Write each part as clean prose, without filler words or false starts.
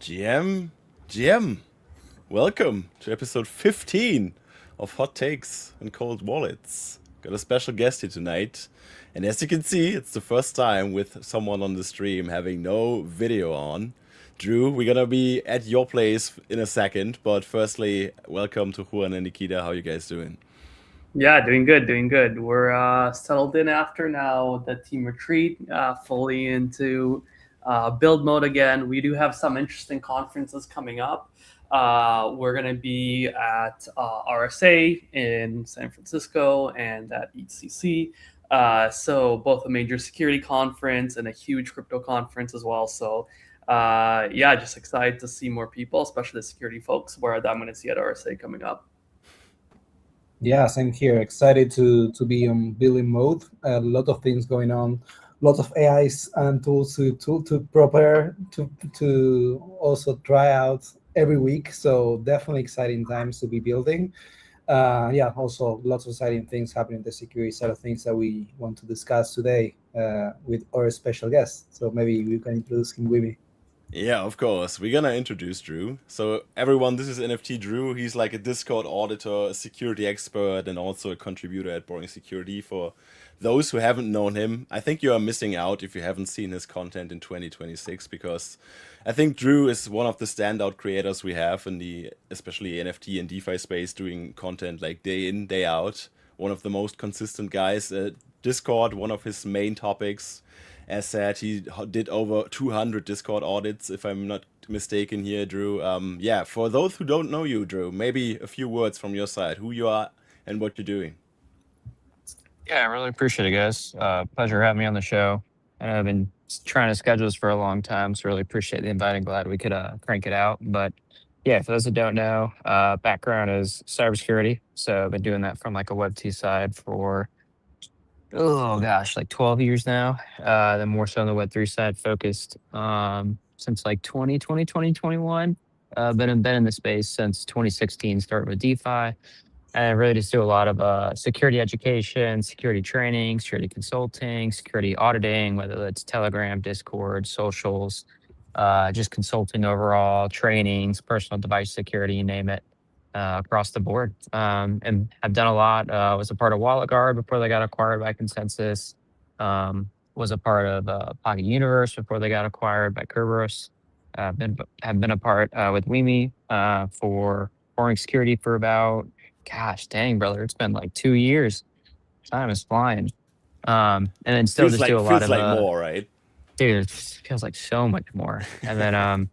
GM, welcome to episode 15 of Hot Takes and Cold Wallets. Got a special guest here tonight, and as you can see, it's the first time with someone on the stream having no video on. Drew, we're gonna be at your place in a second, but firstly, welcome to Juan and Nikita. How you guys doing? Yeah, doing good, doing good. We're settled in after now the team retreat, fully into build mode again. We do have some interesting conferences coming up. We're going to be at RSA in San Francisco and at ECC. So both a major security conference and a huge crypto conference as well. So yeah, just excited to see more people, especially the security folks, where I'm going to see at RSA coming up. Yeah, same here. Excited to be on building mode. A lot of things going on, lots of AIs and tools to prepare to also try out every week. So definitely exciting times to be building. Yeah, also lots of exciting things happening in the security side of things that we want to discuss today with our special guest. So maybe you can introduce him with me. Yeah, of course. We're gonna introduce Drew. So, everyone, this is NFT Drew. He's like a Discord auditor, a security expert, and also a contributor at Boring Security. For those who haven't known him, I think you are missing out if you haven't seen his content in 2026, because I think Drew is one of the standout creators we have in the especially NFT and DeFi space, doing content like day in, day out. One of the most consistent guys. Discord, one of his main topics. As said, he did over 200 Discord audits, if I'm not mistaken here, Drew. Yeah, for those who don't know you, Drew, maybe a few words from your side, who you are and what you're doing. Yeah, I really appreciate it, guys. Pleasure having me on the show. And I've been trying to schedule this for a long time, so really appreciate the invite and glad we could crank it out. But yeah, for those that don't know, background is cybersecurity. So I've been doing that from like a Web 2 side for, oh gosh, like 12 years now. Then more so on the Web 3 side, focused since like 2020, 2021. Been in the space since 2016, started with DeFi. And I really just do a lot of security education, security training, security consulting, security auditing, whether that's Telegram, Discord, socials, just consulting overall, trainings, personal device security, you name it, across the board. And I've done a lot. Was a part of Wallet Guard before they got acquired by Consensus. Was a part of Pocket Universe before they got acquired by Kerberos. Have been a part with Wemi for Boring Security for about, gosh dang, brother, it's been like 2 years. Time is flying. And then still Feels just like do a lot feels of like more, right? dude, it feels like so much more. And then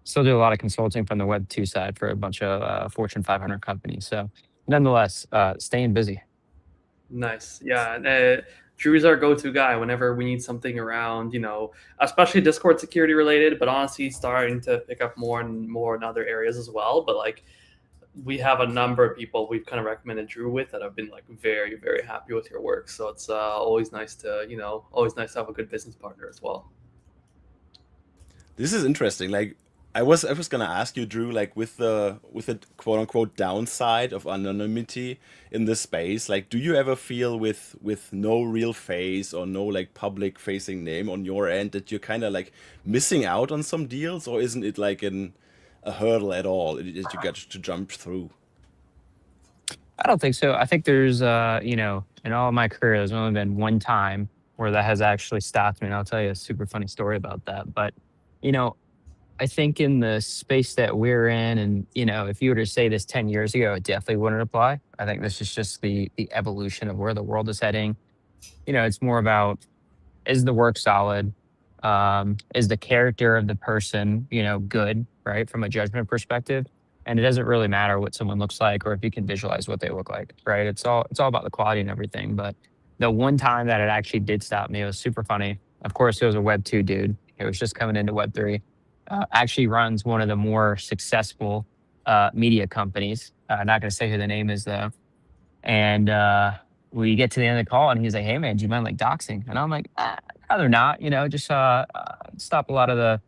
still do a lot of consulting from the Web 2 side for a bunch of Fortune 500 companies. So nonetheless, staying busy. Nice. Yeah. Drew is our go-to guy whenever we need something around, especially Discord security related, but honestly starting to pick up more and more in other areas as well. But like we have a number of people we've kind of recommended Drew with that have been like very, very happy with your work. So it's always nice to, always nice to have a good business partner as well. This is interesting. Like I was gonna ask you, Drew, like with the quote unquote downside of anonymity in this space, like do you ever feel with no real face or no like public facing name on your end that you're kind of like missing out on some deals, or isn't it like a hurdle at all that you got to jump through? I don't think so. I think there's, in all of my career, there's only been one time where that has actually stopped me. And I'll tell you a super funny story about that. But, you know, I think in the space that we're in, and if you were to say this 10 years ago, it definitely wouldn't apply. I think this is just the evolution of where the world is heading. It's more about, is the work solid? Is the character of the person, good, right? From a judgment perspective. And it doesn't really matter what someone looks like or if you can visualize what they look like, right? It's all about the quality and everything. But the one time that it actually did stop me, it was super funny. Of course, it was a Web 2 dude. It was just coming into Web 3. Actually runs one of the more successful media companies. Not going to say who the name is though. And we get to the end of the call, and he's like, "Hey man, do you mind like doxing?" And I'm like, I'd rather not. Just stop a lot of the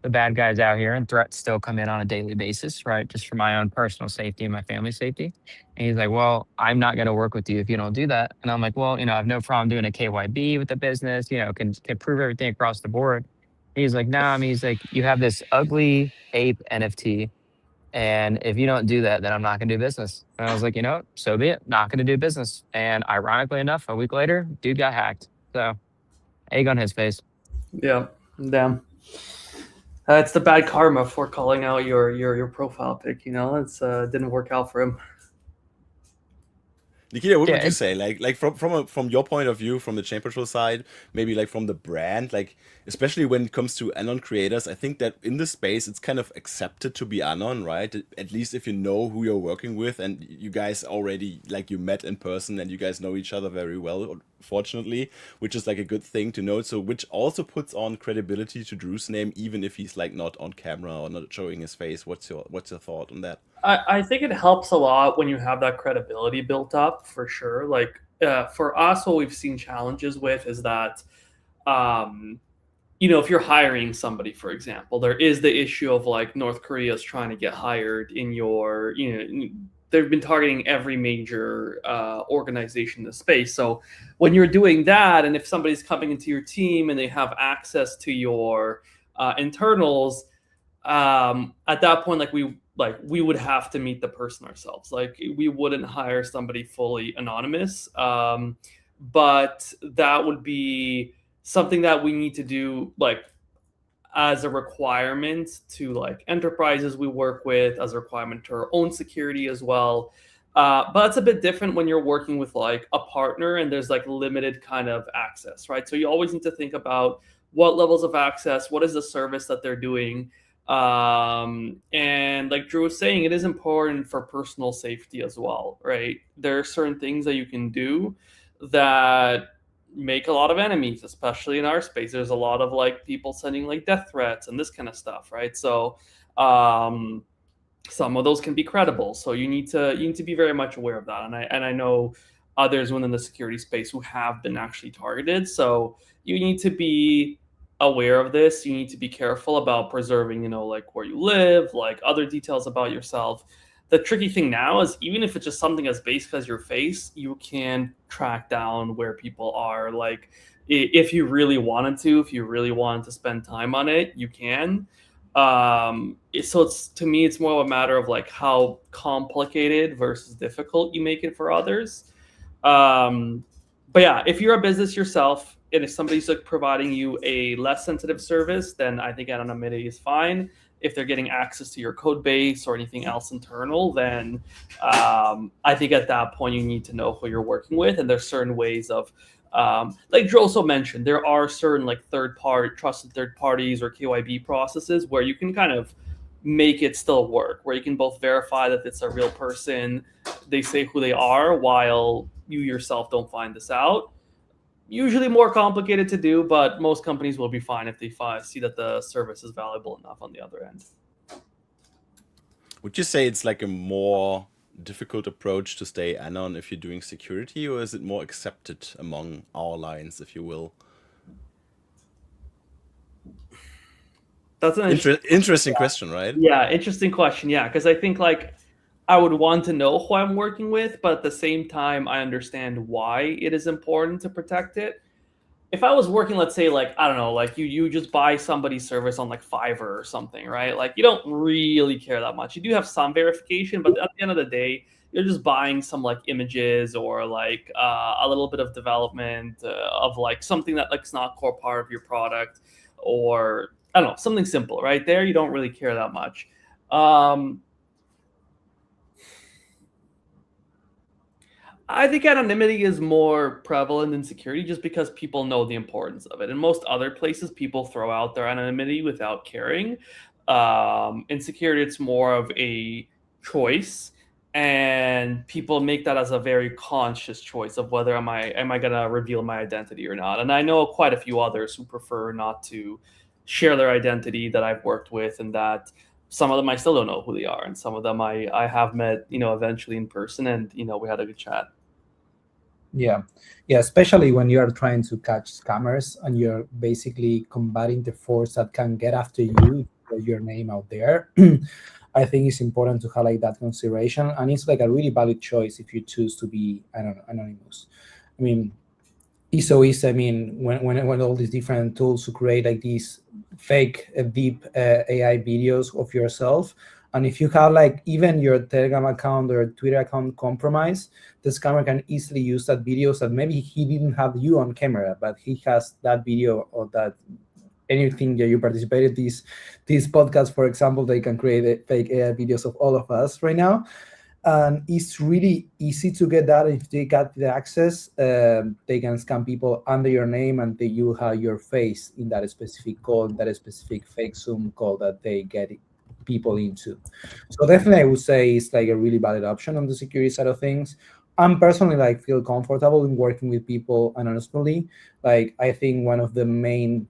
bad guys out here, and threats still come in on a daily basis, right? Just for my own personal safety and my family safety. And he's like, "Well, I'm not going to work with you if you don't do that." And I'm like, "Well, I have no problem doing a KYB with the business. Can prove everything across the board." He's like, nah, I mean, he's like, you have this ugly ape NFT. And if you don't do that, then I'm not going to do business. And I was like, you know, so be it. Not going to do business. And ironically enough, a week later, dude got hacked. So egg on his face. Yeah, damn. It's the bad karma for calling out your profile pic. You know, it's didn't work out for him. Nikita, what Yeah, would you it's- say? Like from your point of view, from the Chain Patrol side, maybe like from the brand, like especially when it comes to Anon creators, I think that in this space it's kind of accepted to be Anon, right? At least if you know who you're working with and you guys already like you met in person and you guys know each other very well, fortunately, which is like a good thing to note. So which also puts on credibility to Drew's name, even if he's like not on camera or not showing his face. What's your thought on that? I think it helps a lot when you have that credibility built up, for sure. Like for us, what we've seen challenges with is that, you know, if you're hiring somebody, for example, there is the issue of like North Korea's trying to get hired in your, you know, they've been targeting every major organization in the space. So when you're doing that, and if somebody's coming into your team and they have access to your internals, at that point, we would have to meet the person ourselves. Like we wouldn't hire somebody fully anonymous, but that would be something that we need to do like as a requirement to like enterprises we work with, as a requirement to our own security as well. But it's a bit different when you're working with like a partner and there's like limited kind of access, right? So you always need to think about what levels of access, what is the service that they're doing. And like Drew was saying, it is important for personal safety as well, right? There are certain things that you can do that make a lot of enemies, especially in our space. There's a lot of like people sending like death threats and this kind of stuff, right? So some of those can be credible. So you need to be very much aware of that. And I know others within the security space who have been actually targeted. So you need to be aware of this. You need to be careful about preserving, you know, like where you live, like other details about yourself. The tricky thing now is even if it's just something as basic as your face, you can track down where people are. Like if you really wanted to spend time on it, you can. So it's, to me, it's more of a matter of like how complicated versus difficult you make it for others. But yeah, if you're a business yourself, and if somebody's like providing you a less sensitive service, then I think anonymity is fine. If they're getting access to your code base or anything else internal, then I think at that point you need to know who you're working with. And there's certain ways of, like Drew also mentioned, there are certain like trusted third parties or KYB processes where you can kind of make it still work, where you can both verify that it's a real person, they say who they are, while you yourself don't find this out. Usually more complicated to do, but most companies will be fine if they see that the service is valuable enough on the other end. Would you say it's like a more difficult approach to stay Anon if you're doing security, or is it more accepted among our lines, if you will? That's an interesting question, right? Yeah, interesting question. Yeah, because I think like I would want to know who I'm working with, but at the same time, I understand why it is important to protect it. If I was working, let's say, like, I don't know, like you just buy somebody's service on like Fiverr or something, right? Like you don't really care that much. You do have some verification, but at the end of the day, you're just buying some like images or like a little bit of development of like something that like is not core part of your product, or I don't know, something simple, right? There, you don't really care that much. I think anonymity is more prevalent in security just because people know the importance of it. In most other places, people throw out their anonymity without caring. In security, it's more of a choice, and people make that as a very conscious choice of whether am I going to reveal my identity or not. And I know quite a few others who prefer not to share their identity that I've worked with, and that some of them I still don't know who they are, and some of them I have met, you know, eventually in person, and you know, we had a good chat. Yeah, especially when you are trying to catch scammers and you're basically combating the force that can get after you, put your name out there. I think it's important to highlight that consideration, and it's like a really valid choice if you choose to be anonymous. I mean, it's so easy. I mean, when all these different tools to create like these fake deep AI videos of yourself. And if you have like even your Telegram account or Twitter account compromised, the scammer can easily use that videos that maybe he didn't have you on camera, but he has that video or that anything that you participated this podcast, for example, they can create fake AI videos of all of us right now. And it's really easy to get that. If they got the access, they can scam people under your name, and you have your face in that specific call, that specific fake Zoom call that they get people into. So definitely, I would say it's like a really valid option on the security side of things. I'm personally like feel comfortable in working with people anonymously. Like I think one of the main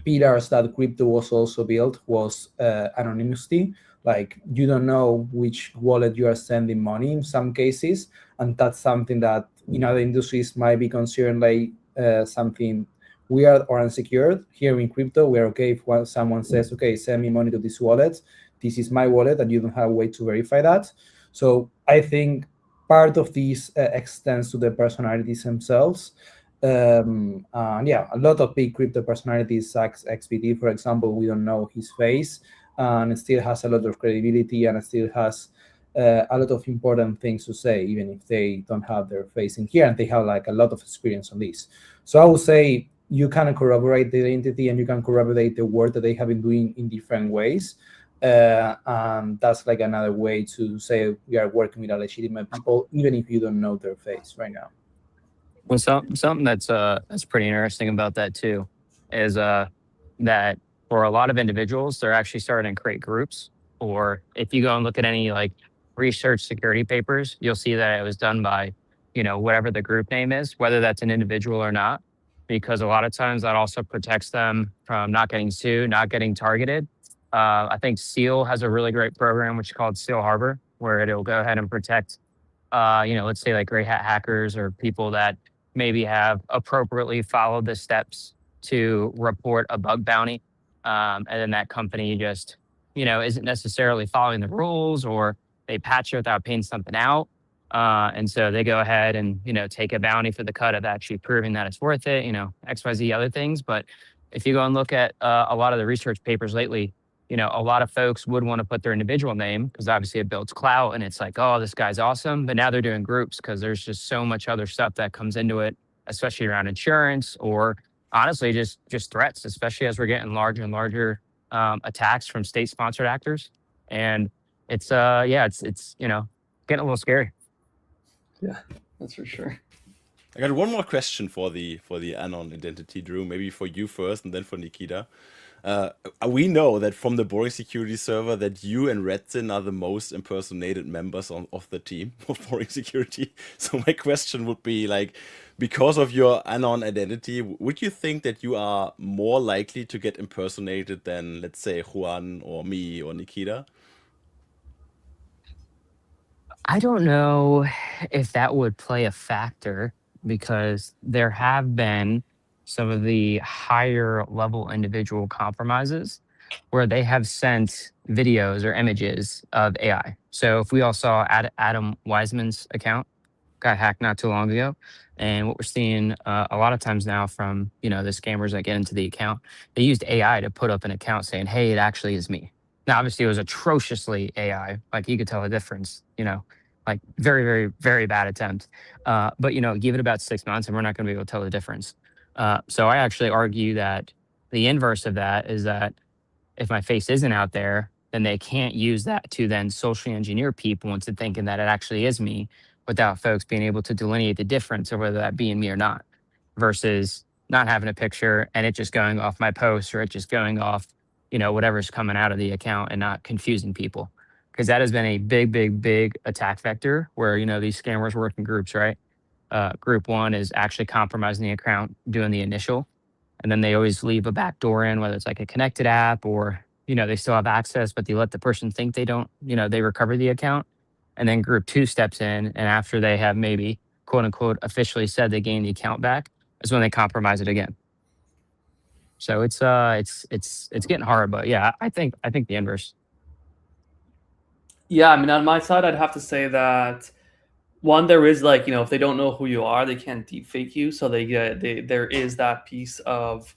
pillars that crypto was also built was anonymity. Like you don't know which wallet you are sending money in some cases, and that's something that in other industries might be considered like something weird or unsecured. Here in crypto, we're okay if someone says, okay, send me money to this wallet, this is my wallet, and you don't have a way to verify that. So I think part of this extends to the personalities themselves. And yeah, a lot of big crypto personalities, XBT, for example, we don't know his face, and it still has a lot of credibility, and it still has a lot of important things to say, even if they don't have their face in here, and they have like a lot of experience on this. So I would say you can corroborate the identity, and you can corroborate the work that they have been doing in different ways. And that's like another way to say we are working with a legitimate people, even if you don't know their face right now. Well, something that's pretty interesting about that too is that for a lot of individuals, they're actually starting to create groups. Or if you go and look at any like research security papers, you'll see that it was done by, whatever the group name is, whether that's an individual or not, because a lot of times that also protects them from not getting sued, not getting targeted. I think SEAL has a really great program, which is called SEAL Harbor, where it'll go ahead and protect, let's say like gray hat hackers or people that maybe have appropriately followed the steps to report a bug bounty. And then that company just, isn't necessarily following the rules, or they patch it without paying something out. And so they go ahead and, take a bounty for the cut of actually proving that it's worth it, XYZ other things. But if you go and look at a lot of the research papers lately, a lot of folks would want to put their individual name because obviously it builds clout and it's like, oh, this guy's awesome. But now they're doing groups because there's just so much other stuff that comes into it, especially around insurance or honestly just threats, especially as we're getting larger and larger attacks from state-sponsored actors. And it's it's getting a little scary. Yeah, that's for sure. I got one more question for the Anon identity, Drew. Maybe for you first, and then for Nikita. We know that from the Boring Security server that you and Redzin are the most impersonated members of the team of Boring Security. So my question would be like, because of your Anon identity, would you think that you are more likely to get impersonated than, let's say, Juan or me or Nikita? I don't know if that would play a factor because there have been some of the higher level individual compromises where they have sent videos or images of AI. So if we all saw Adam Wiseman's account got hacked not too long ago, and what we're seeing a lot of times now from the scammers that get into the account, they used AI to put up an account saying, hey, it actually is me. Now, obviously, it was atrociously AI. Like you could tell the difference, like very, very, very bad attempt. But give it about 6 months and we're not going to be able to tell the difference. So I actually argue that the inverse of that is that if my face isn't out there, then they can't use that to then socially engineer people into thinking that it actually is me without folks being able to delineate the difference of whether that being me or not, versus not having a picture and it just going off my post or it just going off, whatever's coming out of the account and not confusing people. Because that has been a big, big, big attack vector where, these scammers work in groups, right? Group one is actually compromising the account, doing the initial, and then they always leave a back door in, whether it's like a connected app or, they still have access, but they let the person think they don't, they recover the account. And then group two steps in, and after they have maybe quote unquote officially said they gained the account back, is when they compromise it again. So it's getting hard, but yeah, I think the inverse. Yeah, I mean, on my side, I'd have to say that one, there is like, if they don't know who you are, they can't deepfake you. So there is that piece of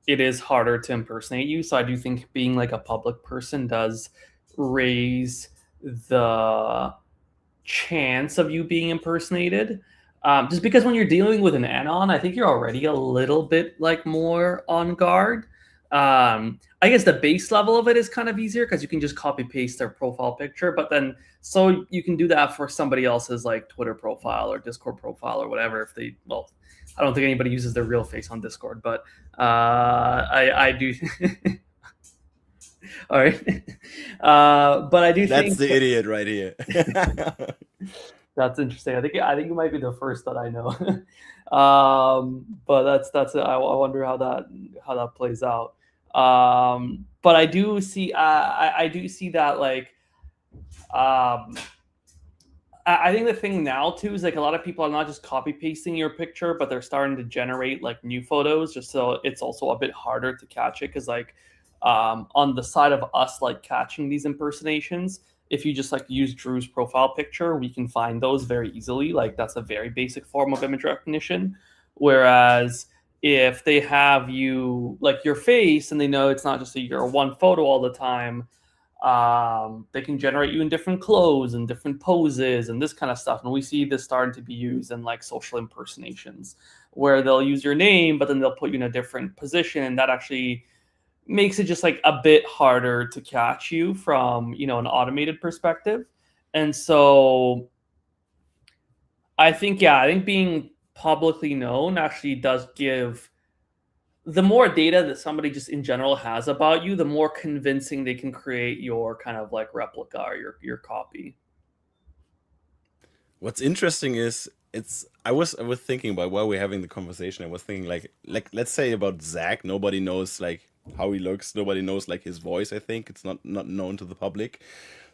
it is harder to impersonate you. So I do think being like a public person does raise the chance of you being impersonated. Just because when you're dealing with an anon, I think you're already a little bit like more on guard. I guess the base level of it is kind of easier because you can just copy paste their profile picture, but then so you can do that for somebody else's like Twitter profile or Discord profile or whatever. If they, well, I don't think anybody uses their real face on Discord, but I do. All right, but I do That's think the idiot right here. that's interesting. I think you might be the first that I know. But that's it. I wonder how that plays out. But I do see I do see that like I think the thing now too is like a lot of people are not just copy pasting your picture, but they're starting to generate like new photos, just so it's also a bit harder to catch it. Because like on the side of us like catching these impersonations, if you just like use Drew's profile picture, we can find those very easily. Like that's a very basic form of image recognition. Whereas if they have you like your face and they know it's not just your one photo all the time, they can generate you in different clothes and different poses and this kind of stuff. And we see this starting to be used in like social impersonations where they'll use your name, but then they'll put you in a different position. And that actually makes it just like a bit harder to catch you from, an automated perspective. And so I think being publicly known actually does give the more data that somebody just in general has about you, the more convincing they can create your kind of like replica or your copy. What's interesting is I was thinking about while we're having the conversation, I was thinking like let's say about Zach, nobody knows like how he looks, nobody knows like his voice. I think it's not known to the public.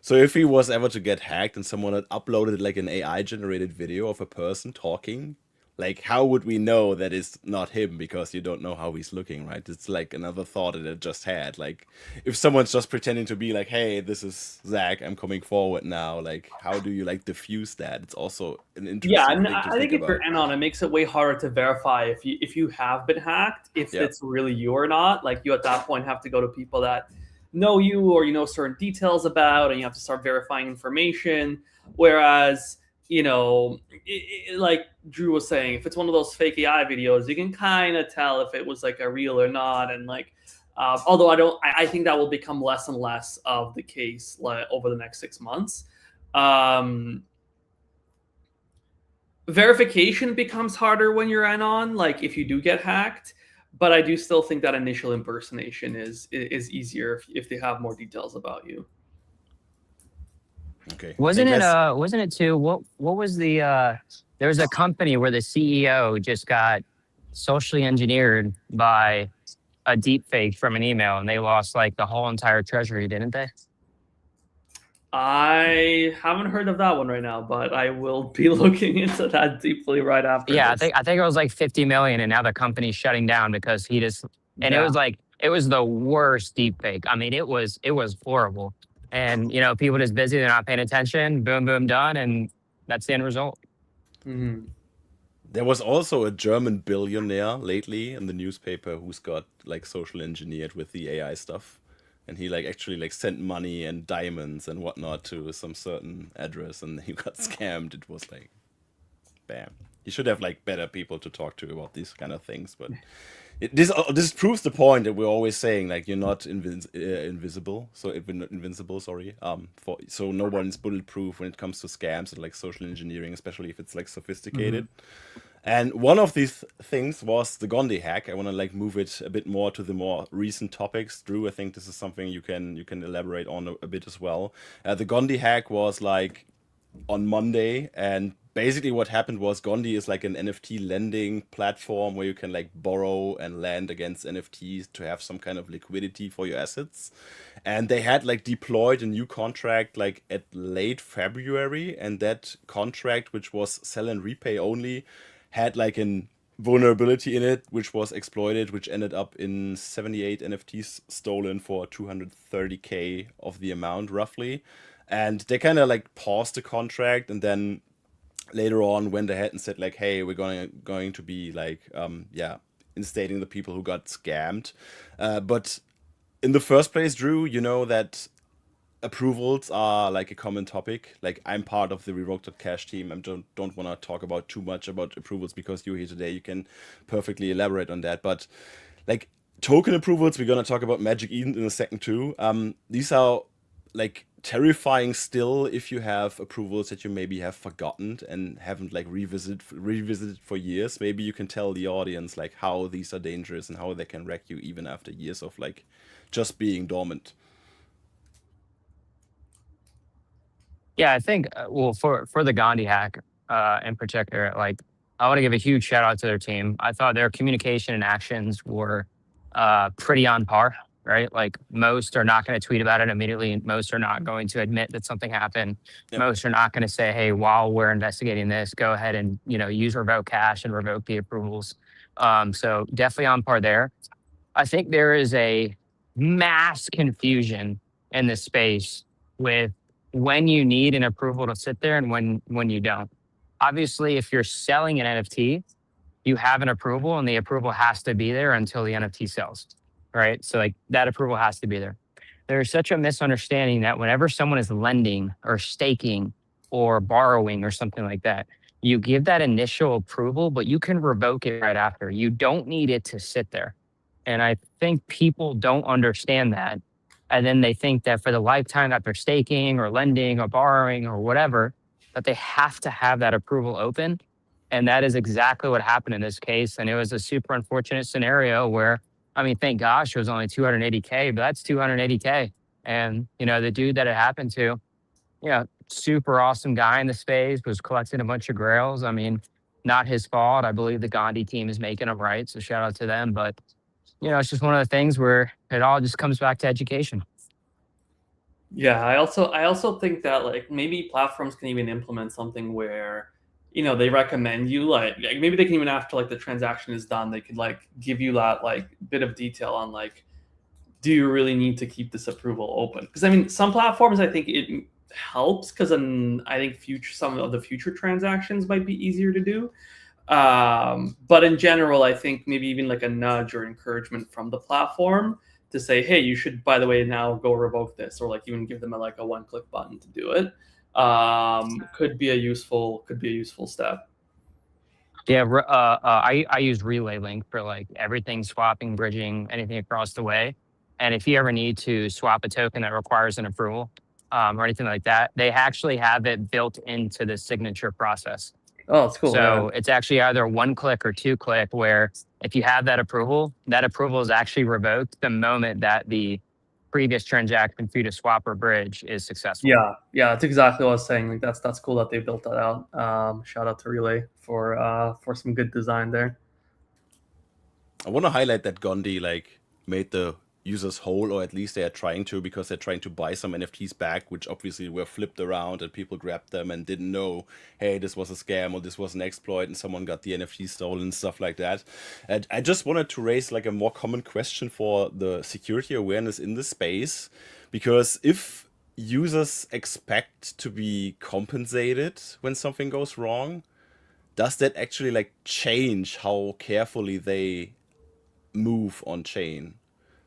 So if he was ever to get hacked and someone had uploaded like an AI generated video of a person talking, like how would we know that it's not him, because you don't know how he's looking, right? It's like another thought that I just had. Like if someone's just pretending to be like, hey, this is Zach, I'm coming forward now, like how do you like diffuse that? It's also an interesting Yeah, thing and to I think think if you're about. anon, it makes it way harder to verify if you have been hacked, if Yeah. it's really you or not. Like you at that point have to go to people that know you or you know certain details about, and you have to start verifying information. Whereas, like Drew was saying, if it's one of those fake AI videos, you can kind of tell if it was like a real or not. And like, although I think that will become less and less of the case like over the next 6 months. Verification becomes harder when you're anon, like if you do get hacked, but I do still think that initial impersonation is easier if they have more details about you. Okay. Wasn't And it let's- wasn't it too what was the there was a company where the CEO just got socially engineered by a deep fake from an email and they lost like the whole entire treasury, didn't they? I haven't heard of that one right now, but I will be looking into that deeply right after Yeah, this. I think it was like 50 million and now the company's shutting down because he just and Yeah. it was the worst deep fake. I mean, it was horrible. And people just busy, they're not paying attention, boom, boom, done, and that's the end result. Mhm. There was also a German billionaire lately in the newspaper who's got like social engineered with the AI stuff. And he like actually like sent money and diamonds and whatnot to some certain address and he got scammed. It was like, bam. You should have like better people to talk to about these kind of things. But this proves the point that we're always saying, like you're not invisible. So invincible, sorry. So no one's bulletproof when it comes to scams and like social engineering, especially if it's like sophisticated. And one of these things was the Gondi hack. I want to like move it a bit more to the more recent topics. Drew, I think this is something you can elaborate on a bit as well. The Gondi hack was like on Monday, and basically what happened was Gondi is like an NFT lending platform where you can like borrow and lend against NFTs to have some kind of liquidity for your assets. And they had like deployed a new contract like at late February, and that contract, which was sell and repay only, had like an vulnerability in it, which was exploited, which ended up in 78 NFTs stolen for 230K of the amount roughly. And they kind of like paused the contract, and then later on went ahead and said like, hey, we're going to be like instating the people who got scammed. But in the first place, Drew, you know that approvals are like a common topic. Like I'm part of the Revoke.cash team. I don't want to talk about too much about approvals because you're here today. You can perfectly elaborate on that. But like token approvals, we're gonna talk about Magic Eden in a second too. These are like terrifying still if you have approvals that you maybe have forgotten and haven't like revisited for years. Maybe you can tell the audience like how these are dangerous and how they can wreck you even after years of like just being dormant. Yeah, I think well for the Gandhi hack in particular, like I want to give a huge shout out to their team. I thought their communication and actions were pretty on par, right? Like most are not going to tweet about it immediately. Most are not going to admit that something happened. Yep. Most are not going to say, "Hey, while we're investigating this, go ahead and use Revoke Cash and revoke the approvals." So definitely on par there. I think there is a mass confusion in this space with when you need an approval to sit there and when you don't. Obviously, if you're selling an NFT, you have an approval and the approval has to be there until the NFT sells, right? So like that approval has to be there. There's such a misunderstanding that whenever someone is lending or staking or borrowing or something like that, you give that initial approval, but you can revoke it right after. You don't need it to sit there. And I think people don't understand that. And then they think that for the lifetime that they're staking or lending or borrowing or whatever, that they have to have that approval open. And that is exactly what happened in this case. And it was a super unfortunate scenario where, I mean, thank gosh, it was only 280K, but that's 280K. And, the dude that it happened to, super awesome guy in the space, was collecting a bunch of grails. I mean, not his fault. I believe the Gandhi team is making him right. So shout out to them. But it's just one of the things where it all just comes back to education. Yeah, I also think that like maybe platforms can even implement something where they recommend you like maybe they can even after like the transaction is done, they could like give you that like bit of detail on like, do you really need to keep this approval open? Because I mean, some platforms I think it helps because then I think some of the future transactions might be easier to do. But in general, I think maybe even like a nudge or encouragement from the platform to say, hey, you should, by the way, now go revoke this, or like even give them a one-click button to do it. Could be a useful step. Yeah, I use Relay Link for like everything, swapping, bridging, anything across the way. And if you ever need to swap a token that requires an approval or anything like that, they actually have it built into the signature process. Oh, that's cool. So it's actually either 1-click or 2-click, where if you have that approval is actually revoked the moment that the previous transaction for you to swap or bridge is successful. Yeah, that's exactly what I was saying. Like that's cool that they built that out. Shout out to Relay for some good design there. I want to highlight that Gandhi like made the users whole, or at least they are trying to, because they're trying to buy some NFTs back, which obviously were flipped around and people grabbed them and didn't know, hey, this was a scam or this was an exploit and someone got the NFT stolen, stuff like that. And I just wanted to raise like a more common question for the security awareness in the space, because if users expect to be compensated when something goes wrong, does that actually like change how carefully they move on chain?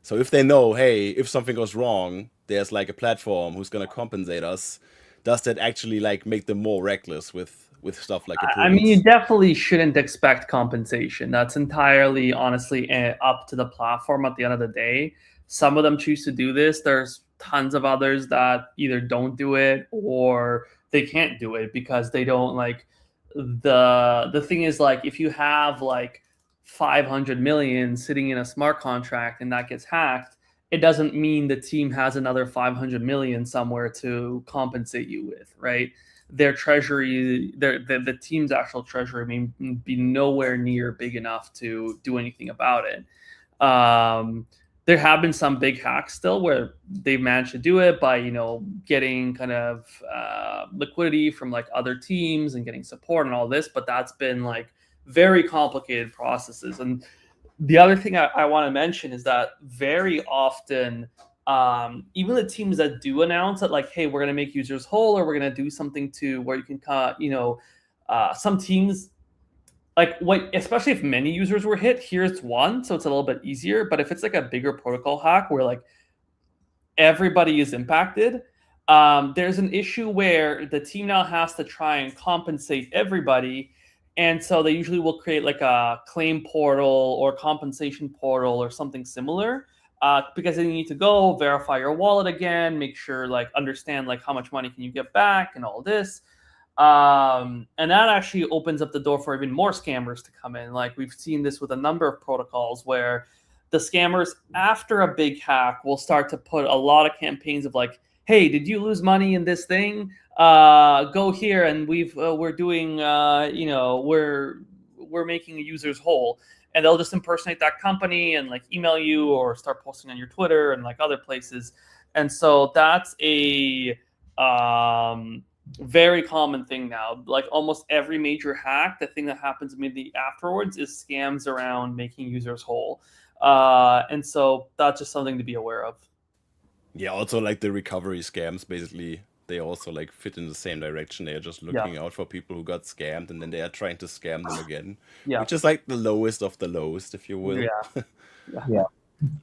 So if they know, hey, if something goes wrong, there's like a platform who's going to compensate us, does that actually like make them more reckless with stuff like approvals? I mean, you definitely shouldn't expect compensation. That's entirely, honestly, up to the platform at the end of the day. Some of them choose to do this. There's tons of others that either don't do it or they can't do it because they don't like the thing is like if you have like 500 million sitting in a smart contract and that gets hacked, it doesn't mean the team has another 500 million somewhere to compensate you with, right? Their treasury, the team's actual treasury may be nowhere near big enough to do anything about it. There have been some big hacks still where they've managed to do it by, getting kind of liquidity from like other teams and getting support and all this, but that's been like very complicated processes. And the other thing I want to mention is that very often, even the teams that do announce that like, hey, we're going to make users whole, or we're going to do something to where you can cut, some teams like what, especially if many users were hit, here's one, so it's a little bit easier. But if it's like a bigger protocol hack where like everybody is impacted, there's an issue where the team now has to try and compensate everybody. And so they usually will create like a claim portal or compensation portal or something similar, because then you need to go verify your wallet again, make sure like understand like how much money can you get back and all this. And that actually opens up the door for even more scammers to come in. Like we've seen this with a number of protocols where the scammers after a big hack will start to put a lot of campaigns of like, hey, did you lose money in this thing? Go here and we're doing we're making users whole. And they'll just impersonate that company and like email you or start posting on your Twitter and like other places. And so that's a very common thing now. Like almost every major hack, the thing that happens immediately afterwards is scams around making users whole. And so that's just something to be aware of. Yeah, also like the recovery scams, basically, they also like fit in the same direction. They are just looking out for people who got scammed, and then they are trying to scam them again. Yeah. Which is like the lowest of the lowest, if you will. Yeah.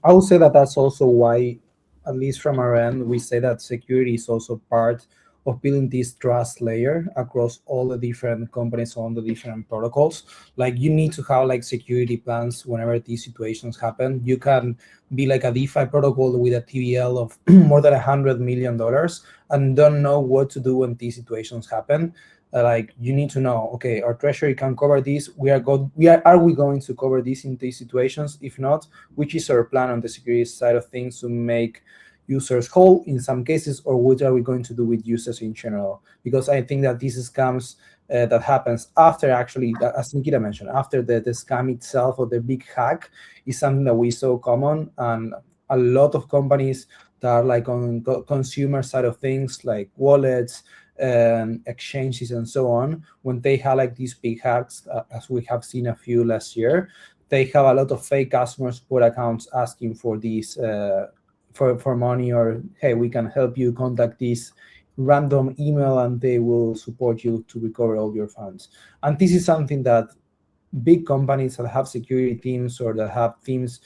I would say that that's also why, at least from our end, we say that security is also part of building this trust layer across all the different companies on the different protocols. Like you need to have like security plans whenever these situations happen. You can be like a DeFi protocol with a TVL of more than $100 million and don't know what to do when these situations happen. Like you need to know, okay, our treasury can cover this. Are we going to cover this in these situations? If not, which is our plan on the security side of things to make users whole in some cases, or what are we going to do with users in general? Because I think that these scams that happens after, actually, as Nikita mentioned, after the scam itself or the big hack is something that we saw common, and a lot of companies that are like on consumer side of things, like wallets, exchanges, and so on, when they have like these big hacks, as we have seen a few last year, they have a lot of fake customer support accounts asking for these for money, or hey, we can help you, contact this random email and they will support you to recover all your funds. And this is something that big companies that have security teams or that have teams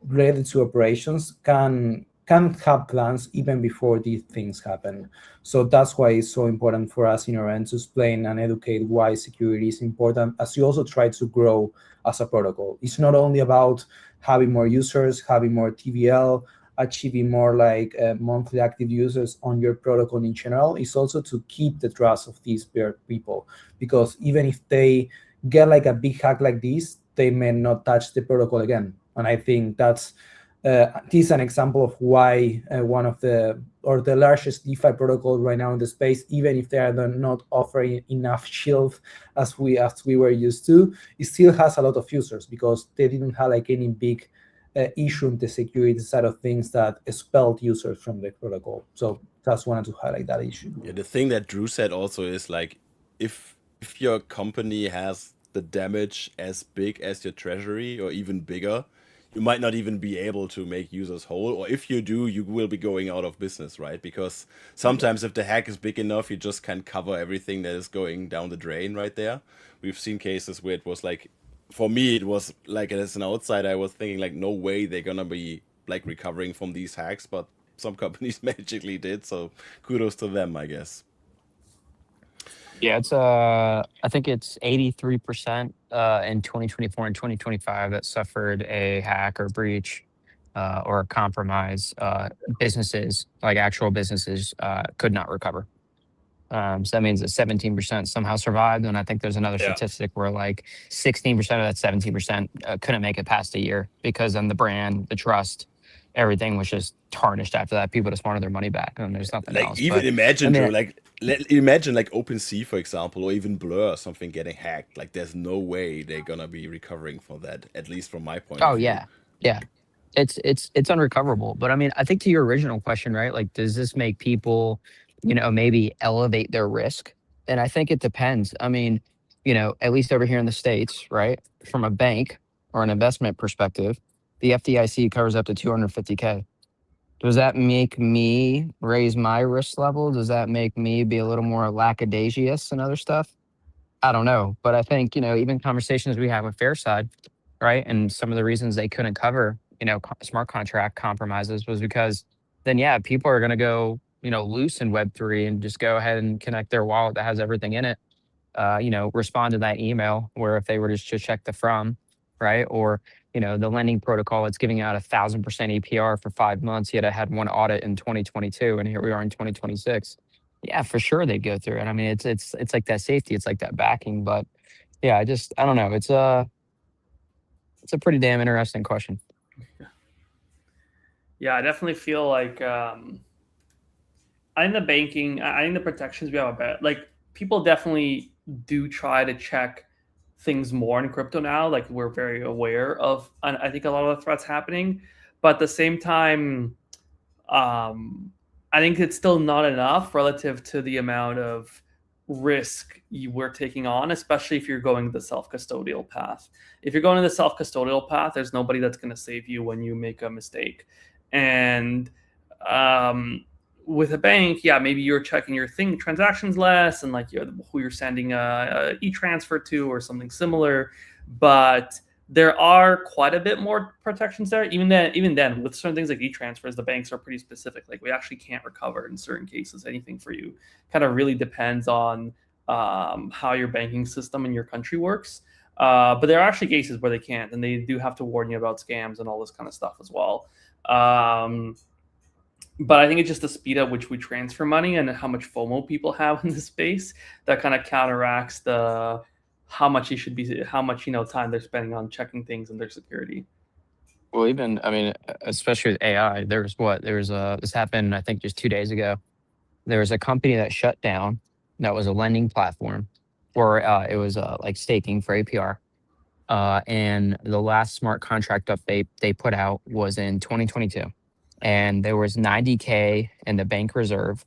related to operations can have plans even before these things happen. So that's why it's so important for us in our end to explain and educate why security is important as you also try to grow as a protocol. It's not only about having more users, having more TVL, achieving more like monthly active users on your protocol in general. Is also to keep the trust of these people, because even if they get like a big hack like this, they may not touch the protocol again. And I think that's this is an example of why one of the largest DeFi protocol right now in the space, even if they are not offering enough shield as we were used to, it still has a lot of users because they didn't have like any big issue on the security side of things that expelled users from the protocol. So just wanted to highlight that issue. Yeah, the thing that Drew said also is like, if your company has the damage as big as your treasury or even bigger, you might not even be able to make users whole. Or if you do, you will be going out of business, right? Because sometimes if the hack is big enough, you just can't cover everything that is going down the drain right there. We've seen cases where it was like, for me, it was like, as an outsider, I was thinking like, no way they're gonna be like recovering from these hacks, but some companies magically did. So kudos to them, I guess. Yeah, it's I think it's 83% in 2024 and 2025 that suffered a hack or breach or a compromise. Businesses, like actual businesses, could not recover. So that means that 17% somehow survived, and I think there's another statistic where like 16% of that 17% couldn't make it past a year because then the brand, the trust, everything was just tarnished after that. People just wanted their money back, and there's nothing like else. Even but, imagine, I mean, Drew, like imagine like OpenSea, for example, or even Blur or something getting hacked. Like there's no way they're gonna be recovering from that, at least from my point of view. Yeah. It's unrecoverable. But I mean, I think to your original question, right? Like, does this make people, maybe elevate their risk? And I think it depends. I mean, at least over here in the States, right? From a bank or an investment perspective, the FDIC covers up to 250K. Does that make me raise my risk level? Does that make me be a little more lackadaisious and other stuff? I don't know, but I think, even conversations we have with Fairside, right? And some of the reasons they couldn't cover, smart contract compromises was because then, yeah, people are going to go, loose in Web3 and just go ahead and connect their wallet that has everything in it, respond to that email where if they were just to check the from, right? Or, the lending protocol, it's giving out 1,000% APR for 5 months, yet I had one audit in 2022 and here we are in 2026. Yeah, for sure they'd go through it. I mean, it's like that safety, it's like that backing. But yeah, I don't know. It's a pretty damn interesting question. Yeah, I definitely feel like I think the banking, I think the protections we have about like people definitely do try to check things more in crypto now. Like we're very aware of, and I think a lot of the threats happening, but at the same time, I think it's still not enough relative to the amount of risk you were taking on, especially if you're going the self-custodial path. If you're going the self-custodial path, there's nobody that's going to save you when you make a mistake. And with a bank, yeah, maybe you're checking your transactions less and like who you're sending a e-transfer to or something similar, but there are quite a bit more protections there. Even then, with certain things like e-transfers, the banks are pretty specific. Like we actually can't recover in certain cases anything for you. Kind of really depends on how your banking system in your country works. But there are actually cases where they can't, and they do have to warn you about scams and all this kind of stuff as well. But I think it's just the speed at which we transfer money and how much FOMO people have in the space that kind of counteracts how much time they're spending on checking things and their security. Well, even, I mean, especially with AI, this happened, I think, just 2 days ago. There was a company that shut down that was a lending platform, or it was like staking for APR. And the last smart contract update they put out was in 2022. And there was 90K in the bank reserve.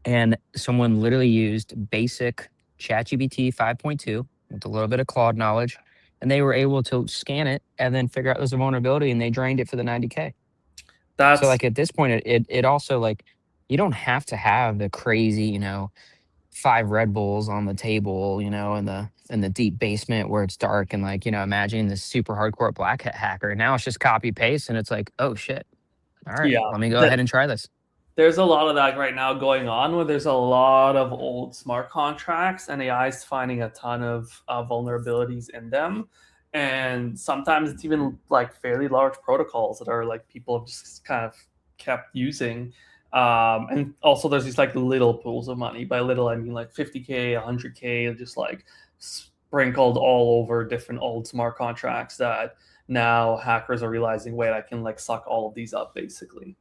And someone literally used basic ChatGPT 5.2 with a little bit of Claude knowledge. And they were able to scan it and then figure out there's a vulnerability and they drained it for the 90K. That's So like at this point, it also like, you don't have to have the crazy, 5 Red Bulls on the table, in the deep basement where it's dark and like, imagine this super hardcore black hat hacker. Now it's just copy paste and it's like, oh shit. All right, Yeah. let me go ahead and try this. There's a lot of that right now going on where there's a lot of old smart contracts and AI is finding a ton of vulnerabilities in them. And sometimes it's even like fairly large protocols that are like people have just kind of kept using. And also there's these like little pools of money. By little, I mean like 50K, 100K, just like sprinkled all over different old smart contracts that now hackers are realizing, wait, I can like suck all of these up basically.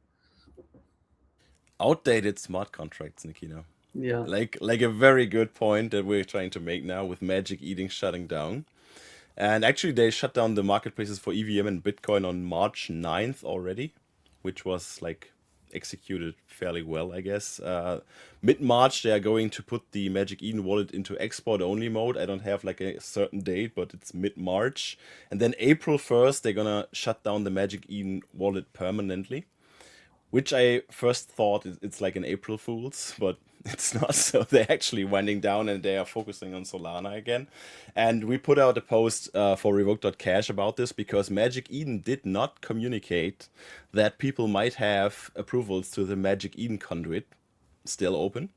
Outdated smart contracts, Nikino. Yeah. Like a very good point that we're trying to make now with Magic Eden shutting down. And actually, they shut down the marketplaces for EVM and Bitcoin on March 9th already, which was like executed fairly well, I guess. Mid-March, they are going to put the Magic Eden wallet into export-only mode. I don't have like a certain date, but it's mid-March. And then April 1st, they're gonna shut down the Magic Eden wallet permanently, which I first thought it's like an April Fool's, but it's not. So they're actually winding down and they are focusing on Solana again. And we put out a post for Revoke.cash about this because Magic Eden did not communicate that people might have approvals to the Magic Eden conduit still open.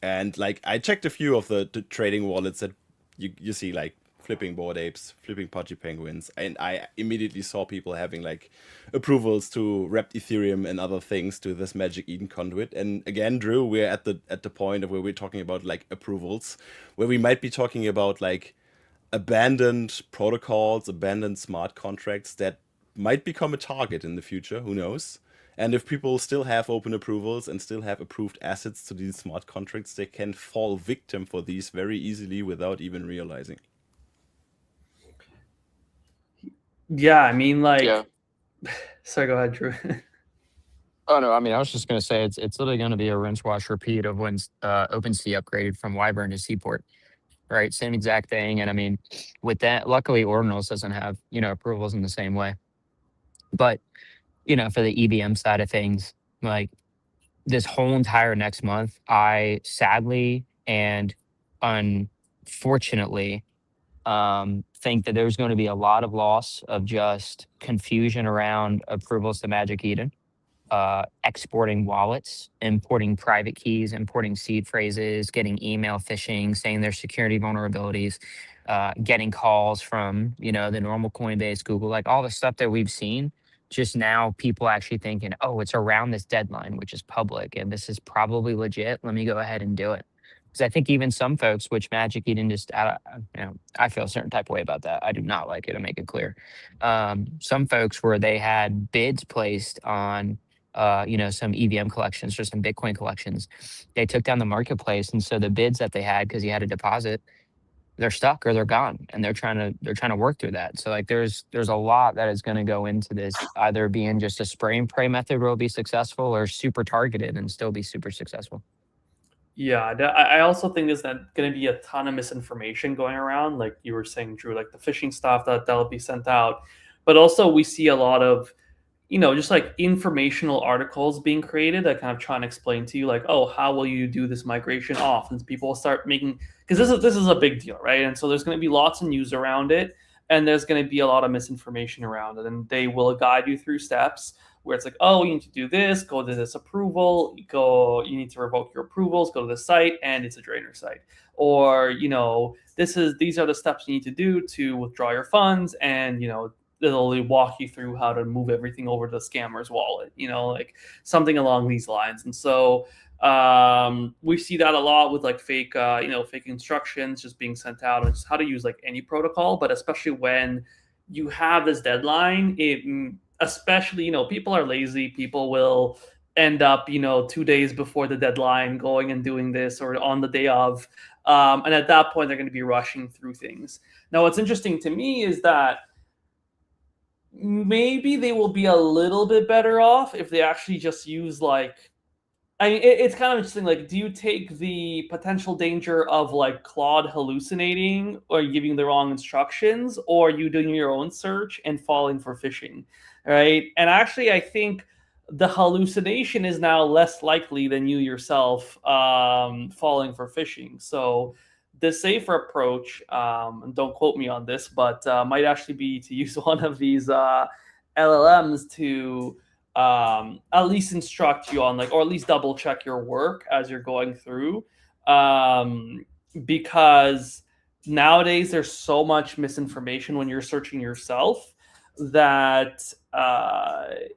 And like I checked a few of the trading wallets that you see, like flipping Bored Apes, flipping Pudgy Penguins, and I immediately saw people having like approvals to wrap Ethereum and other things to this Magic Eden conduit. And again, Drew, we're at the point of where we're talking about like approvals, where we might be talking about like abandoned protocols, abandoned smart contracts that might become a target in the future. Who knows? And if people still have open approvals and still have approved assets to these smart contracts, they can fall victim for these very easily without even realizing. Yeah, I mean, like, Yeah. sorry, go ahead, Drew. Oh no, I mean, I was just gonna say it's literally gonna be a rinse, wash, repeat of when OpenSea upgraded from Wyvern to Seaport, right? Same exact thing. And I mean, with that, luckily Ordinals doesn't have, approvals in the same way. But, for the EVM side of things, like this whole entire next month, I sadly and fortunately, think that there's going to be a lot of loss of just confusion around approvals to Magic Eden, exporting wallets, importing private keys, importing seed phrases, getting email phishing, saying there's security vulnerabilities, getting calls from, you know, the normal Coinbase, Google, like all the stuff that we've seen. Just now, people actually thinking, oh, it's around this deadline, which is public, and this is probably legit. Let me go ahead and do it. Because I think even some folks, which Magic Eden just, you know, I feel a certain type of way about that. I do not like it, to make it clear. Some folks where they had bids placed on you know, some EVM collections or some Bitcoin collections, they took down the marketplace, and so the bids that they had, because you had a deposit, they're stuck or they're gone, and they're trying to work through that. So like, there's a lot that is going to go into this, either being just a spray and pray method where it'll be successful, or super targeted and still be super successful. Yeah, I also think there's going to be a ton of misinformation going around, like you were saying, Drew, like the phishing stuff that'll be sent out. But also, we see a lot of, you know, just like informational articles being created that kind of try and explain to you, like, oh, how will you do this migration off? And people start making, because this is a big deal, right? And so there's going to be lots of news around it, and there's going to be a lot of misinformation around it, and they will guide you through steps where it's like, oh, you need to do this, go to this approval, you need to revoke your approvals, go to the site, and it's a drainer site. Or, you know, these are the steps you need to do to withdraw your funds, and, you know, it'll walk you through how to move everything over to the scammer's wallet, you know, like something along these lines. And so we see that a lot with like fake instructions just being sent out, and just how to use like any protocol. But especially when you have this deadline, especially, you know, people are lazy. People will end up, you know, 2 days before the deadline going and doing this, or on the day of. And at that point, they're going to be rushing through things. Now, what's interesting to me is that maybe they will be a little bit better off if they actually just use like, I mean, it's kind of interesting. Like, do you take the potential danger of like Claude hallucinating or giving the wrong instructions, or you doing your own search and falling for phishing, right? And actually, I think the hallucination is now less likely than you yourself falling for phishing. So the safer approach, and don't quote me on this, but might actually be to use one of these LLMs to at least instruct you on, like, or at least double check your work as you're going through, because nowadays there's so much misinformation when you're searching yourself that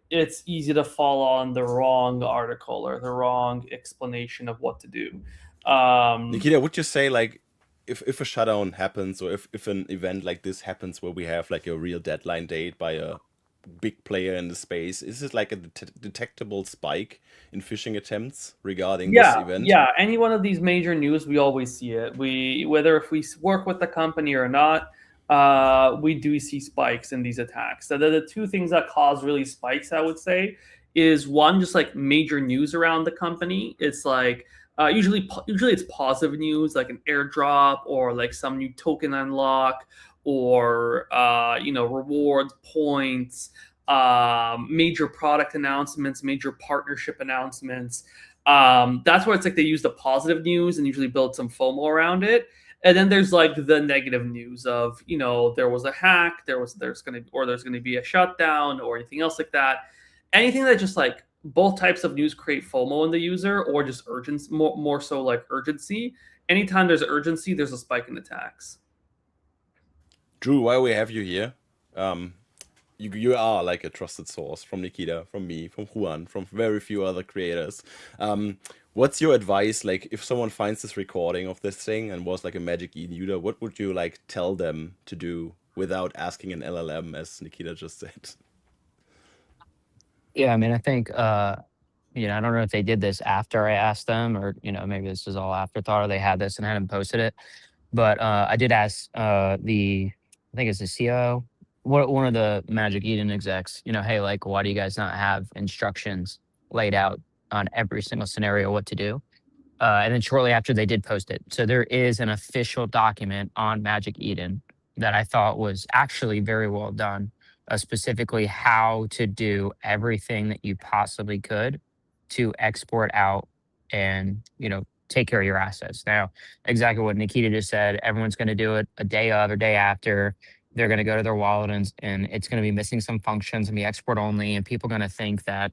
it's easy to fall on the wrong article or the wrong explanation of what to do. Nikita, would you say like if a shutdown happens, or if an event like this happens where we have like a real deadline date by a big player in the space, is it like a detectable spike in phishing attempts regarding this event? Yeah, any one of these major news, we always see it. Whether if we work with the company or not, we do see spikes in these attacks. So the two things that cause really spikes, I would say, is one, just like major news around the company. It's like usually it's positive news, like an airdrop or like some new token unlock, or rewards, points, major product announcements, major partnership announcements. That's where it's like they use the positive news and usually build some FOMO around it. And then there's like the negative news of, you know, there was a hack, there's going to be a shutdown or anything else like that. Anything that just like, both types of news create FOMO in the user, or just urgency, more so like urgency. Anytime there's urgency, there's a spike in attacks. Drew, while we have you here, you are like a trusted source from Nikita, from me, from Juan, from very few other creators. What's your advice? Like, if someone finds this recording of this thing and was like a Magic Eden user, what would you like tell them to do without asking an LLM, as Nikita just said? Yeah, I mean, I think, I don't know if they did this after I asked them, or, maybe this is all afterthought, or they had this and hadn't posted it. But I did ask I think it's the CEO, one of the Magic Eden execs, hey, like, why do you guys not have instructions laid out on every single scenario what to do? And then shortly after, they did post it. So there is an official document on Magic Eden that I thought was actually very well done, specifically how to do everything that you possibly could to export out and, take care of your assets. Now, exactly what Nikita just said, everyone's going to do it a day of or day after. They're going to go to their wallet and it's going to be missing some functions and be export only. And people are going to think that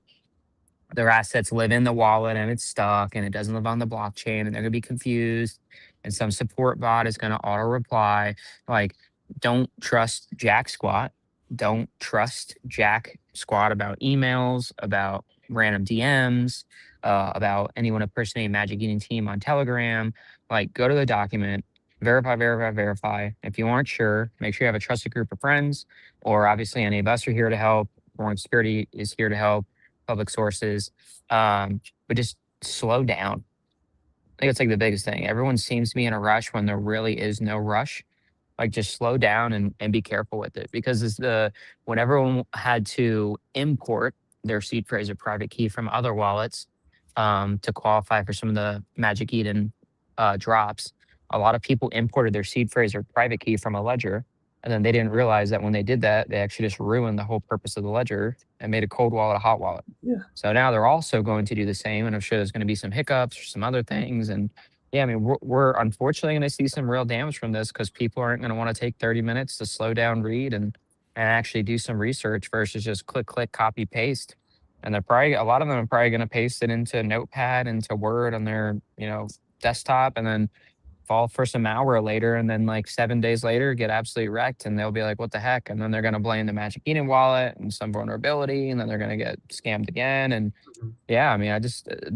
their assets live in the wallet and it's stuck and it doesn't live on the blockchain and they're going to be confused. And some support bot is going to auto reply. Like, don't trust Jack Squat. Don't trust Jack Squat about emails, about random DMs, about anyone impersonating Magic Eden Team on Telegram. Like, go to the document, verify, verify, verify. If you aren't sure, make sure you have a trusted group of friends, or obviously any of us are here to help. Foreign Security is here to help, public sources. But just slow down. I think it's like the biggest thing. Everyone seems to be in a rush when there really is no rush. Like, just slow down and be careful with it, because when everyone had to import their seed phrase or private key from other wallets to qualify for some of the Magic Eden drops, a lot of people imported their seed phrase or private key from a ledger, and then they didn't realize that when they did that, they actually just ruined the whole purpose of the ledger and made a cold wallet a hot wallet. Yeah. So now they're also going to do the same, and I'm sure there's going to be some hiccups or some other things. And yeah, I mean, we're unfortunately going to see some real damage from this, because people aren't going to want to take 30 minutes to slow down, read, and actually do some research versus just click, copy, paste. And a lot of them are probably going to paste it into Notepad, into Word on their, desktop, and then fall for some malware later, and then like 7 days later get absolutely wrecked, and they'll be like, what the heck? And then they're going to blame the Magic Eden wallet and some vulnerability, and then they're going to get scammed again. And yeah, I mean,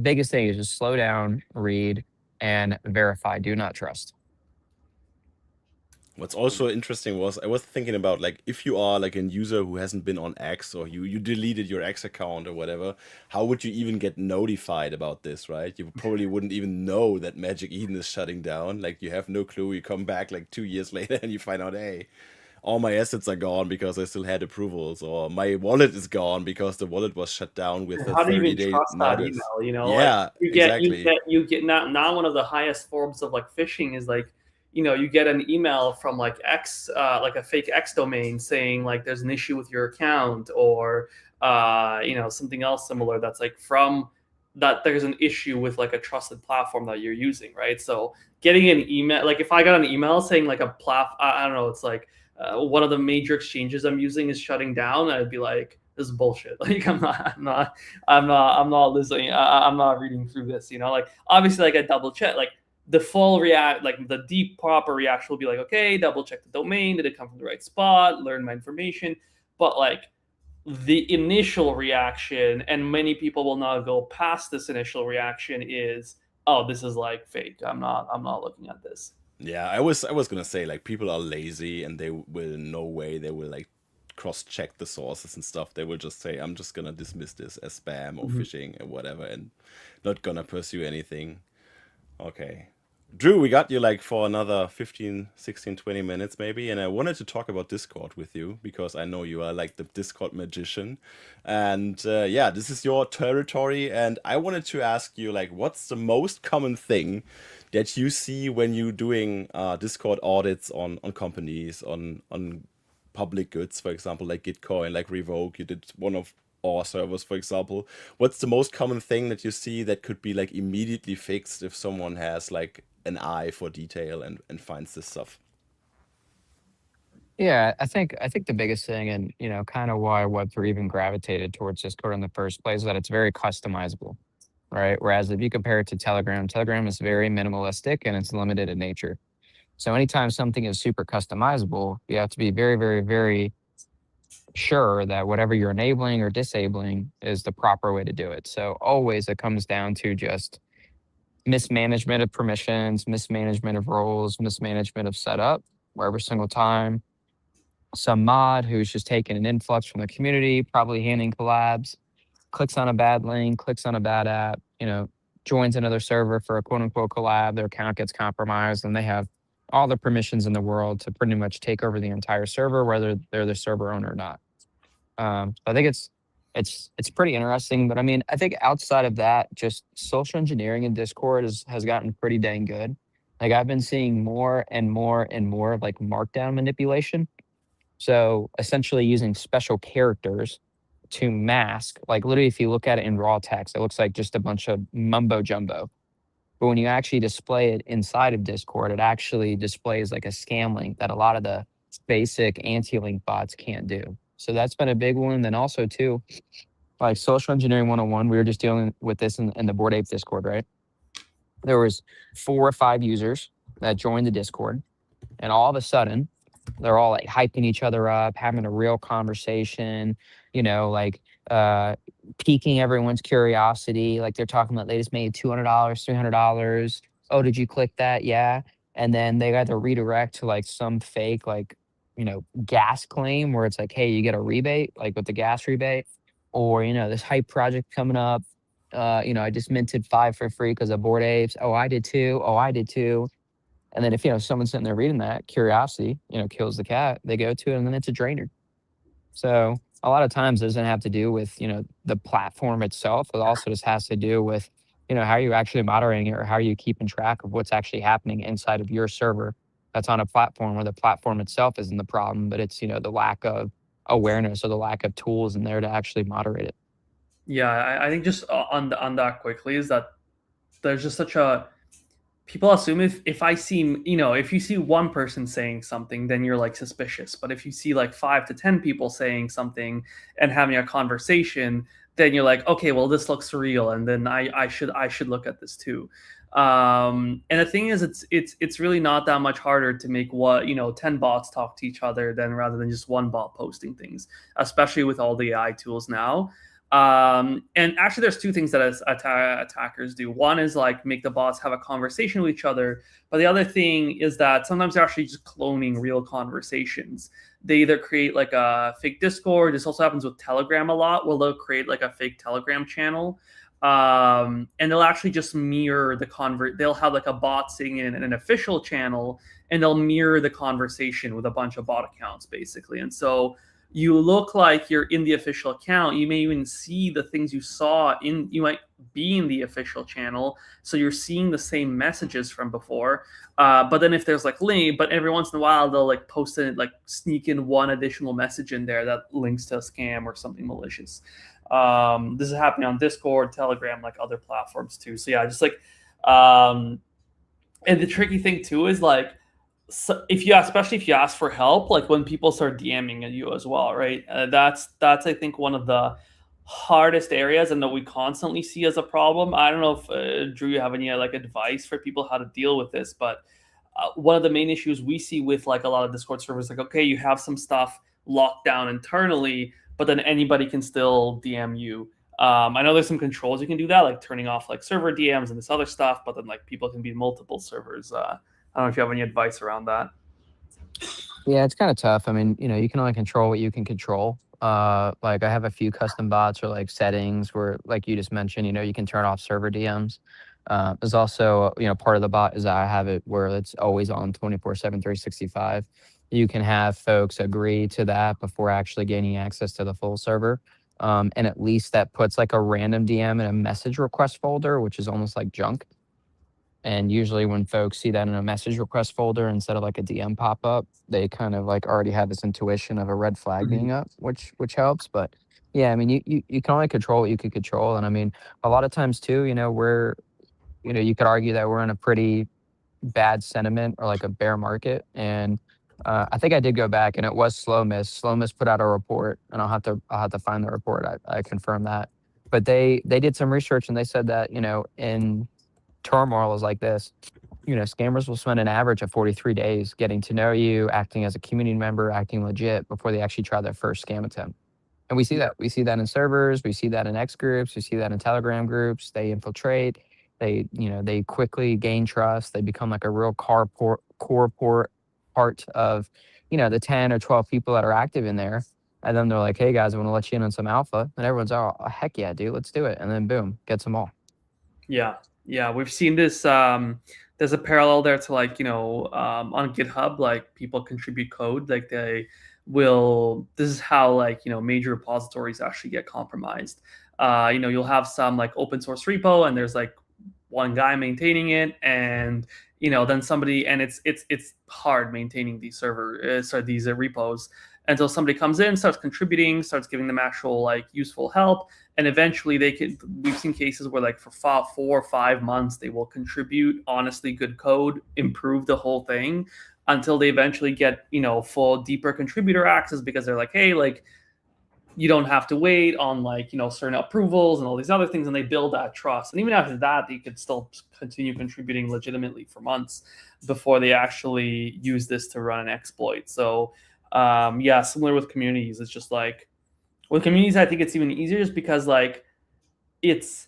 biggest thing is just slow down, read, and verify. Do not trust. What's also interesting was I was thinking about, like, if you are like a user who hasn't been on X, or you deleted your X account or whatever, how would you even get notified about this, right? You probably wouldn't even know that Magic Eden is shutting down. Like, you have no clue. You come back like 2 years later and you find out, hey, all my assets are gone because I still had approvals, or my wallet is gone because the wallet was shut down with a How do you 30-day even trust that notice. email? Yeah, like exactly. you get now one of the highest forms of like phishing is like, you get an email from like X, like a fake X domain saying like there's an issue with your account, or something else similar that's like from that there's an issue with like a trusted platform that you're using, right? So getting an email, like if I got an email saying like I don't know, it's like one of the major exchanges I'm using is shutting down, I'd be like, this is bullshit. Like I'm not listening. I'm not reading through this. Like obviously, like I double check, like the full like the deep proper reaction will be like, okay, double check the domain, did it come from the right spot, learn my information. But like the initial reaction, and many people will not go past this initial reaction, is, oh, this is like fake. I'm not looking at this. Yeah, I was gonna say, like, people are lazy and they will no way they will like cross-check the sources and stuff. They will just say, I'm just gonna dismiss this as spam or phishing or whatever, and not gonna pursue anything. Okay. Drew, we got you like for another 15, 16, 20 minutes maybe, and I wanted to talk about Discord with you because I know you are like the Discord magician. And yeah, this is your territory, and I wanted to ask you, like, what's the most common thing that you see when you're doing Discord audits on companies, on public goods, for example, like Gitcoin, like Revoke? You did one of our servers, for example. What's the most common thing that you see that could be like immediately fixed if someone has like an eye for detail and finds this stuff? Yeah, I think the biggest thing, and kind of why Web3 even gravitated towards Discord in the first place, is that it's very customizable, right? Whereas if you compare it to Telegram is very minimalistic and it's limited in nature. So anytime something is super customizable, you have to be very, very, very sure that whatever you're enabling or disabling is the proper way to do it. So always it comes down to just mismanagement of permissions, mismanagement of roles, mismanagement of setup, where every single time some mod who's just taking an influx from the community, probably handing collabs, clicks on a bad link, clicks on a bad app, joins another server for a quote unquote collab, their account gets compromised, and they have all the permissions in the world to pretty much take over the entire server, whether they're the server owner or not. So I think it's pretty interesting. But I mean, I think outside of that, just social engineering in Discord has gotten pretty dang good. Like I've been seeing more and more and more of like markdown manipulation. So essentially using special characters to mask, like literally if you look at it in raw text, it looks like just a bunch of mumbo jumbo. But when you actually display it inside of Discord, it actually displays like a scam link that a lot of the basic anti-link bots can't do. So that's been a big one. Then also too, like social engineering 101, we were just dealing with this in the Bored Ape Discord, right? There was 4 or 5 users that joined the Discord, and all of a sudden they're all like hyping each other up, having a real conversation, like piquing everyone's curiosity. Like they're talking about they just made $200, $300. Oh, did you click that? Yeah. And then they got to redirect to like some fake, like, gas claim where it's like, hey, you get a rebate, like with the gas rebate, or, this hype project coming up. I just minted 5 for free because of Bored Apes. Oh, I did too. Oh, I did too. And then if, someone's sitting there reading that, curiosity, kills the cat, they go to it and then it's a drainer. So a lot of times it doesn't have to do with, the platform itself. It also just has to do with, how are you actually moderating it, or how are you keeping track of what's actually happening inside of your server that's on a platform where the platform itself isn't the problem, but it's, the lack of awareness or the lack of tools in there to actually moderate it. Yeah, I think just on that quickly is that there's just such a, people assume if I see, if you see one person saying something, then you're like suspicious. But if you see like 5 to 10 people saying something and having a conversation, then you're like, okay, well, this looks real, and then I should look at this too. And the thing is, it's really not that much harder to make 10 bots talk to each other than rather than just one bot posting things, especially with all the AI tools now. And actually, there's 2 things that attackers do. One is like make the bots have a conversation with each other, but the other thing is that sometimes they're actually just cloning real conversations. They either create like a fake Discord. This also happens with Telegram a lot, where they'll create like a fake Telegram channel, and they'll actually just mirror the they'll have like a bot sitting in an official channel, and they'll mirror the conversation with a bunch of bot accounts, basically. And so you look like you're in the official account. You may even see the things you saw you might be in the official channel. So you're seeing the same messages from before. But then if there's like link, but every once in a while, they'll like post it, like sneak in one additional message in there that links to a scam or something malicious. This is happening on Discord, Telegram, like other platforms too. So yeah, just like, and the tricky thing too is like, so especially if you ask for help, like when people start DMing at you as well, right? That's I think one of the hardest areas, and that we constantly see as a problem. I don't know if Drew, you have any like advice for people how to deal with this, but one of the main issues we see with like a lot of Discord servers, like, okay, you have some stuff locked down internally, but then anybody can still DM you. I know there's some controls you can do that, like turning off like server DMs and this other stuff, but then like people can be multiple servers. I don't know if you have any advice around that. Yeah, it's kind of tough. I mean, you can only control what you can control. Like I have a few custom bots or like settings where, like you just mentioned, you can turn off server DMs. There's also, part of the bot is I have it where it's always on 24/7, 365. You can have folks agree to that before actually gaining access to the full server. And at least that puts like a random DM in a message request folder, which is almost like junk. And usually when folks see that in a message request folder instead of like a DM pop up, they kind of like already have this intuition of a red flag being up, which helps. But yeah, I mean, you can only control what you can control. And I mean, a lot of times too, you could argue that we're in a pretty bad sentiment or like a bear market. And I think I did go back, and it was Slow Miss. Slow Miss put out a report, and I'll have to find the report. I confirm that. But they did some research, and they said that, in turmoil is like this, scammers will spend an average of 43 days getting to know you, acting as a community member, acting legit before they actually try their first scam attempt. And we see that. We see that in servers. We see that in X groups. We see that in Telegram groups. They infiltrate. They quickly gain trust. They become like a real core part of, the 10 or 12 people that are active in there. And then they're like, hey guys, I want to let you in on some alpha. And everyone's, oh, heck yeah, dude, let's do it. And then boom, gets them all. Yeah, we've seen this. There's a parallel there to like, on GitHub, like people contribute code, like this is how like, major repositories actually get compromised. You'll have some like open source repo, and there's like one guy maintaining it, and then somebody, and it's hard maintaining these repos. until somebody comes in, starts contributing, starts giving them actual like useful help, and eventually we've seen cases where like for 4 or 5 months they will contribute honestly good code, improve the whole thing until they eventually get, full deeper contributor access, because they're like, hey, like, you don't have to wait on like, certain approvals and all these other things, and they build that trust. And even after that, they could still continue contributing legitimately for months before they actually use this to run an exploit. So similar with communities. It's just like with communities, I think it's even easier just because like it's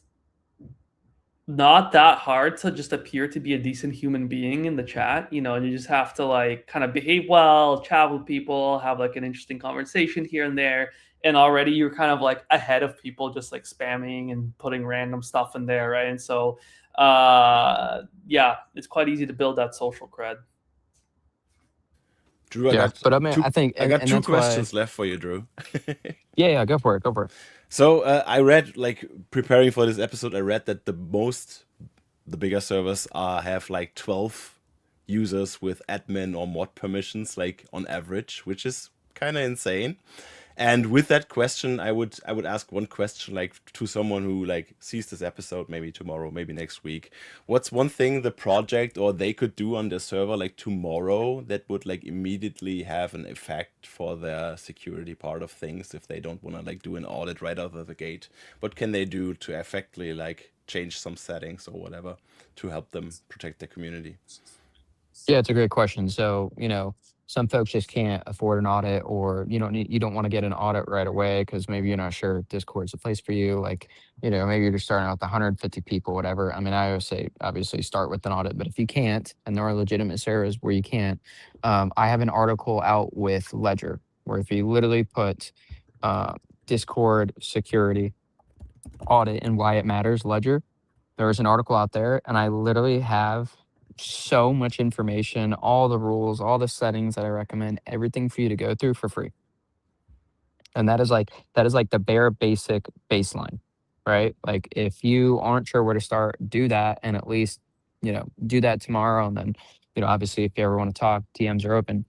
not that hard to just appear to be a decent human being in the chat, and you just have to like kind of behave well, chat with people, have like an interesting conversation here and there. And already you're kind of like ahead of people just like spamming and putting random stuff in there, right? And so, it's quite easy to build that social cred. Drew, I got two questions left for you, Drew. Yeah, go for it. So I read, like, preparing for this episode, I read that the bigger servers have like 12 users with admin or mod permissions, like on average, which is kind of insane. And with that question, I would ask one question, like, to someone who like sees this episode maybe tomorrow, maybe next week. What's one thing the project or they could do on their server like tomorrow that would like immediately have an effect for their security part of things if they don't want to like do an audit right out of the gate? What can they do to effectively like change some settings or whatever to help them protect their community? Yeah, it's a great question. So, some folks just can't afford an audit, or you don't want to get an audit right away because maybe you're not sure if Discord's the place for you. Like, maybe you're just starting out with 150 people, whatever. I mean, I always say, obviously, start with an audit. But if you can't, and there are legitimate servers where you can't, I have an article out with Ledger where if you literally put Discord security audit and why it matters, Ledger, there's an article out there, and I literally have so much information, all the rules, all the settings that I recommend, everything for you to go through for free. And that is like the bare basic baseline, right? Like if you aren't sure where to start, do that, and at least, do that tomorrow. And then, obviously if you ever want to talk, DMs are open.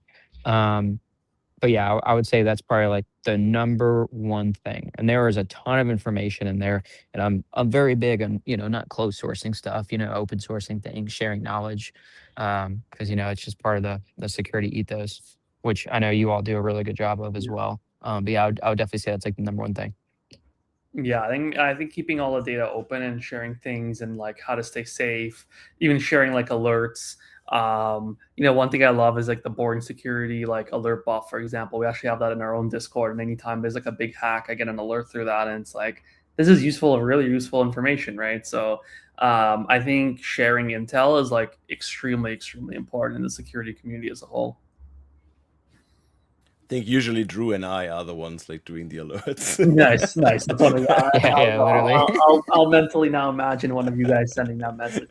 But yeah, I would say that's probably like the number one thing. And there is a ton of information in there. And I'm very big on, not closed sourcing stuff, open sourcing things, sharing knowledge. Because, it's just part of the security ethos, which I know you all do a really good job of as well. But yeah, I would definitely say that's like the number one thing. Yeah, I think keeping all the data open and sharing things and like how to stay safe, even sharing like alerts. One thing I love is like the boring security, like alert buff, for example. We actually have that in our own Discord, and anytime there's like a big hack, I get an alert through that, and it's like, this is really useful information, right? So I think sharing intel is like extremely, extremely important in the security community as a whole. I think usually Drew and I are the ones like doing the alerts. Nice. That's what literally. I'll mentally now imagine one of you guys sending that message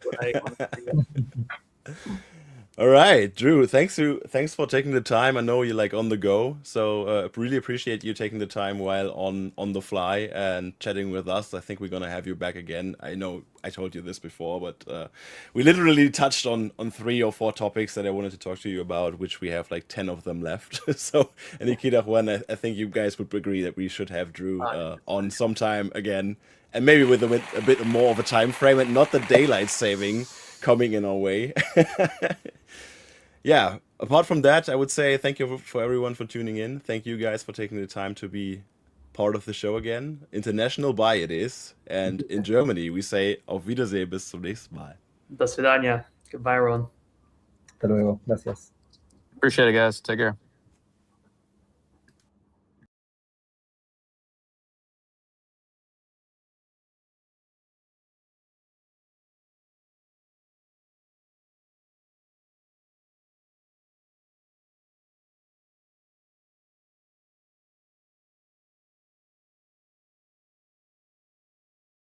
All right, Drew, thanks for taking the time. I know you're like on the go, so really appreciate you taking the time while on the fly and chatting with us. I think we're gonna have you back again. I know I told you this before, but we literally touched on 3 or 4 topics that I wanted to talk to you about, which we have like 10 of them left. So, and Nikita, Juan, I think you guys would agree that we should have Drew on sometime again, and maybe with a bit more of a time frame and not the daylight saving coming in our way. Yeah, apart from that, I would say thank you for everyone for tuning in. Thank you guys for taking the time to be part of the show again. International Bye it is. And in Germany, we say Auf Wiedersehen, bis zum nächsten Mal. Do svidania. Goodbye, everyone. Hasta luego. Gracias. Appreciate it, guys. Take care.